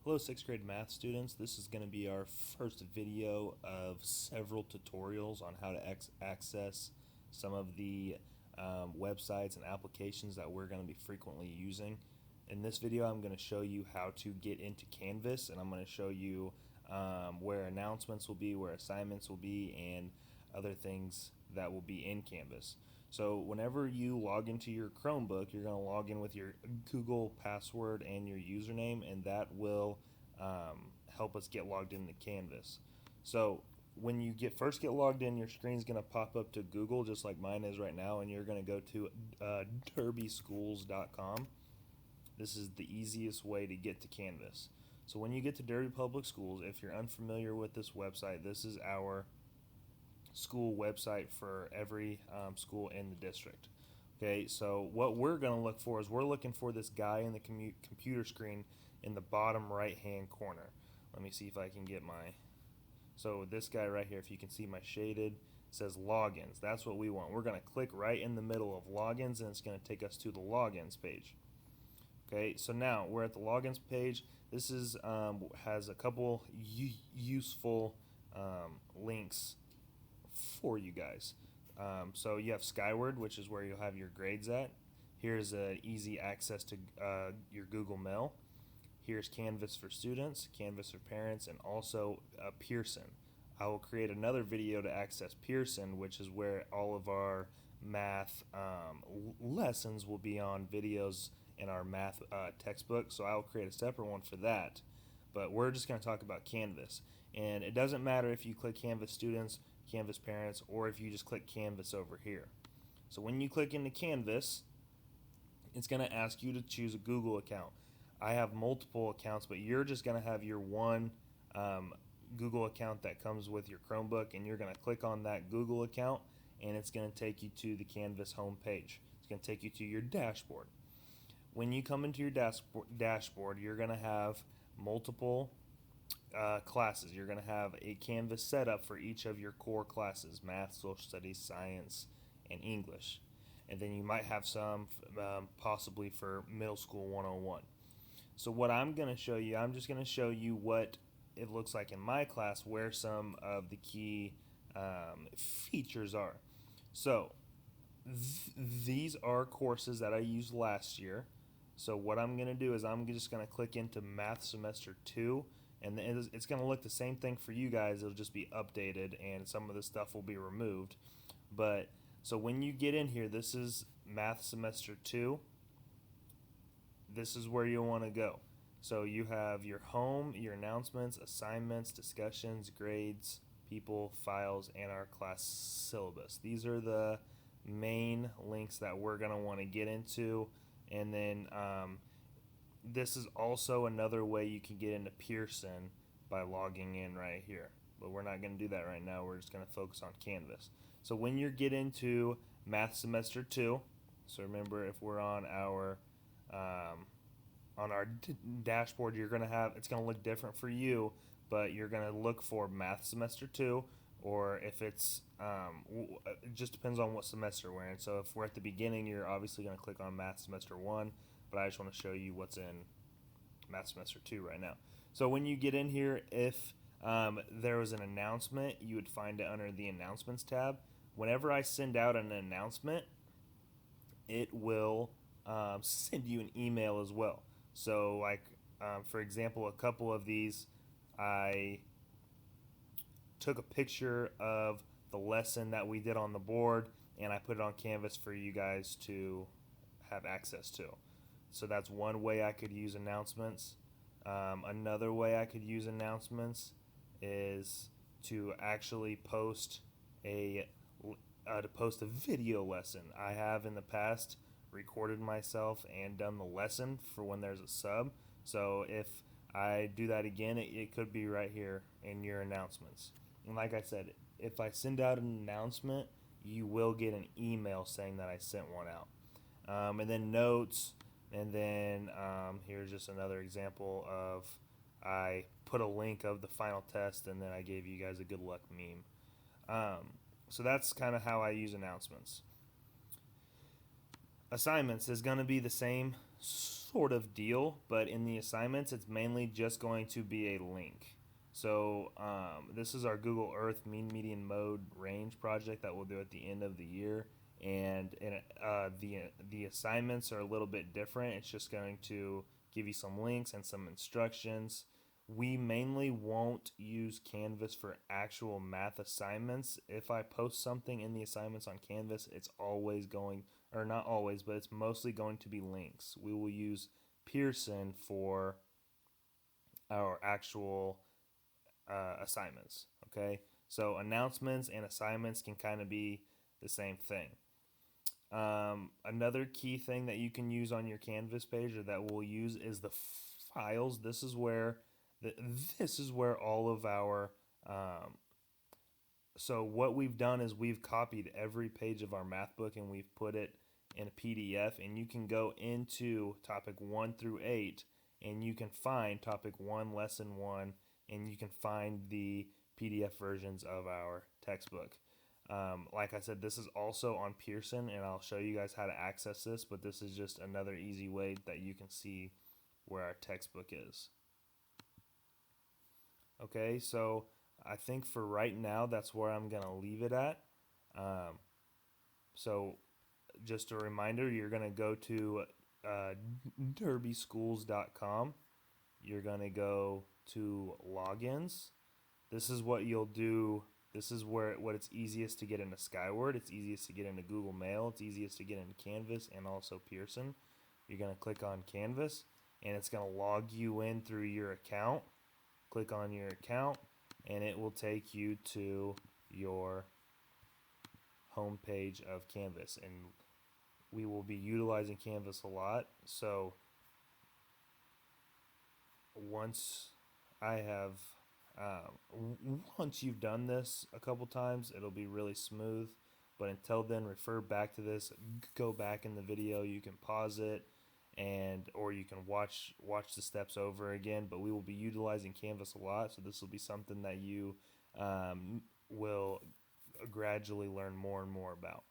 Hello, 6th grade math students. This is going to be our first video of several tutorials on how to access some of the websites and applications that we're going to be frequently using. In this video, I'm going to show you how to get into Canvas, and I'm going to show you where announcements will be, where assignments will be, and other things that will be in Canvas. So whenever you log into your Chromebook, you're going to log in with your Google password and your username, and that will help us get logged into Canvas. So when you first get logged in, your screen's going to pop up to Google, just like mine is right now, and you're going to go to derbyschools.com. This is the easiest way to get to Canvas. So when you get to Derby Public Schools, if you're unfamiliar with this website, this is our school website for every school in the district. Okay, so what we're going to look for is we're looking for this guy in the computer screen in the bottom right hand corner. Let me see if I can get so this guy right here, if you can see my shaded, says logins. That's what we want. We're going to click right in the middle of logins, and it's going to take us to the logins page. Okay, so now we're at the logins page. This is has a couple useful links for you guys. So you have Skyward, which is where you'll have your grades at. Here's easy access to your Google Mail. Here's Canvas for students, Canvas for parents, and also Pearson. I will create another video to access Pearson, which is where all of our math lessons will be on videos in our math textbook. So I will create a separate one for that. But we're just going to talk about Canvas. And it doesn't matter if you click Canvas students, Canvas parents, or if you just click Canvas over here. So when you click into Canvas, it's going to ask you to choose a Google account. I have multiple accounts, but you're just going to have your one Google account that comes with your Chromebook, and you're going to click on that Google account, and it's going to take you to the Canvas home page. It's going to take you to your dashboard. When you come into your dashboard, you're going to have multiple classes. You're going to have a Canvas setup for each of your core classes: math, social studies, science, and English. And then you might have some possibly for middle school 101. So what I'm going to show you, I'm just going to show you what it looks like in my class, where some of the key features are. So these are courses that I used last year. So what I'm going to do is I'm just going to click into Math Semester 2, and it's going to look the same thing for you guys. It'll just be updated, and some of the stuff will be removed. But so when you get in here, this is Math Semester 2. This is where you'll want to go. So you have your home, your announcements, assignments, discussions, grades, people, files, and our class syllabus. These are the main links that we're going to want to get into. And then this is also another way you can get into Pearson by logging in right here. But we're not going to do that right now. We're just going to focus on Canvas. So when you get into Math Semester 2, so remember, if we're on our dashboard, you're going to have, it's going to look different for you, but you're going to look for Math Semester 2, or if it's, it just depends on what semester we're in. So if we're at the beginning, you're obviously going to click on Math Semester 1, but I just want to show you what's in Math Semester 2 right now. So when you get in here, if there was an announcement, you would find it under the Announcements tab. Whenever I send out an announcement, it will send you an email as well. So like, for example, a couple of these, I took a picture of the lesson that we did on the board, and I put it on Canvas for you guys to have access to. So that's one way I could use announcements. Another way I could use announcements is to actually post a video lesson. I have in the past recorded myself and done the lesson for when there's a sub. So if I do that again, it could be right here in your announcements. And like I said, if I send out an announcement, you will get an email saying that I sent one out. And then notes, and then here's just another example of, I put a link of the final test, and then I gave you guys a good luck meme. So that's kind of how I use announcements. Assignments is going to be the same sort of deal, but in the assignments, it's mainly just going to be a link. So this is our Google Earth mean median mode range project that we'll do at the end of the year, and the assignments are a little bit different. It's just going to give you some links and some instructions. We mainly won't use Canvas for actual math assignments. If I post something in the assignments on Canvas, it's always going, or not always, but it's mostly going to be links. We will use Pearson for our actual assignments. Okay, so announcements and assignments can kind of be the same thing. Another key thing that you can use on your Canvas page, or that we'll use, is the files. This is where all of our so what we've done is we've copied every page of our math book and we've put it in a PDF, and you can go into topic 1 through 8 and you can find topic 1, lesson 1, and you can find the PDF versions of our textbook. Like I said, this is also on Pearson, and I'll show you guys how to access this, but this is just another easy way that you can see where our textbook is. Okay, so I think for right now, that's where I'm going to leave it at. So just a reminder, you're going to go to derbyschools.com. You're going to go to logins. This is what you'll do. This is what it's easiest to get into Skyward. It's easiest to get into Google Mail. It's easiest to get into Canvas and also Pearson. You're going to click on Canvas, and it's going to log you in through your account. Click on your account, and it will take you to your home page of Canvas. And we will be utilizing Canvas a lot. So once I have once you've done this a couple times, it'll be really smooth. But until then, refer back to this. Go back in the video. You can pause it, or you can watch the steps over again. But we will be utilizing Canvas a lot, so this will be something that you will gradually learn more and more about.